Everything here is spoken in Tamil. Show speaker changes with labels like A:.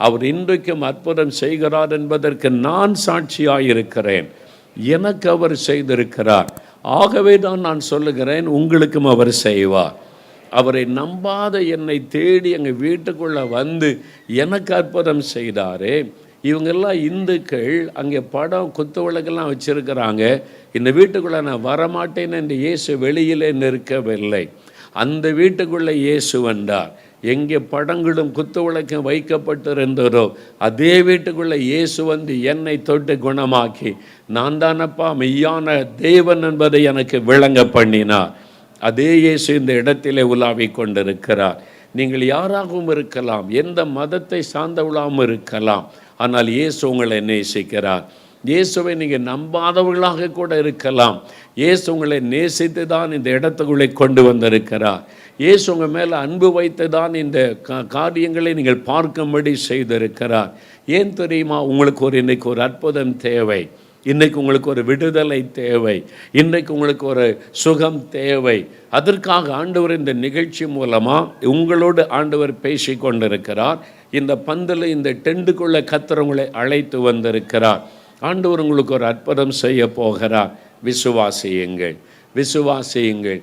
A: அவர் இன்றைக்கும் அற்புதம் செய்கிறார் என்பதற்கு நான் சாட்சியாயிருக்கிறேன். எனக்கு அவர் செய்திருக்கிறார். ஆகவே தான் நான் சொல்லுகிறேன், உங்களுக்கும் அவர் செய்வார். அவரை நம்பாத என்னை தேடி எங்கள் வீட்டுக்குள்ளே வந்து எனக்கு அற்புதம் செய்தாரே. இவங்கெல்லாம் இந்துக்கள், அங்கே படம் குத்து விளக்கெல்லாம் வச்சுருக்கிறாங்க. இந்த வீட்டுக்குள்ளே நான் வரமாட்டேன்னு என்று இயேசு வெளியிலே நிற்கவில்லை. அந்த வீட்டுக்குள்ளே இயேசு வந்தார். எங்கே படங்களும் குத்து விளக்கம் வைக்கப்பட்டிருந்ததோ அதே வீட்டுக்குள்ளே இயேசு வந்து என்னை தொட்டு குணமாக்கி, நான் தானப்பா மெய்யான தேவன் என்பதை எனக்கு விளங்க பண்ணினார். அதே இயேசு இந்த இடத்திலே உலாவிக் கொண்டிருக்கிறார். நீங்கள் யாராகவும் இருக்கலாம், எந்த மதத்தை சார்ந்தவளாகவும் இருக்கலாம், ஆனால் இயேசு உங்களை நேசிக்கிறார். இயேசுவை நீங்கள் நம்பாதவர்களாக கூட இருக்கலாம். இயேசு உங்களை நேசித்து தான் இந்த இடத்துக்குள்ளே கொண்டு வந்திருக்கிறார். இயேசு உங்கள் மேலே அன்பு வைத்து தான் இந்த காரியங்களை நீங்கள் பார்க்கும்படி செய்திருக்கிறார். ஏன் தெரியுமா? உங்களுக்கு இன்றைக்கு ஒரு அற்புதம் தேவை. இன்றைக்கு உங்களுக்கு ஒரு விடுதலை தேவை. இன்றைக்கு உங்களுக்கு ஒரு சுகம் தேவை. அதற்காக ஆண்டவர் இந்த நிகழ்ச்சி மூலமாக உங்களோடு ஆண்டவர் பேசி கொண்டிருக்கிறார். இந்த பந்தில், இந்த டெண்டுக்குள்ளே கர்த்தர் அழைத்து வந்திருக்கிறார். ஆண்டவர் உங்களுக்கு ஒரு அற்புதம் செய்ய போகிறார். விசுவாசியுங்கள், விசுவாசியுங்கள்.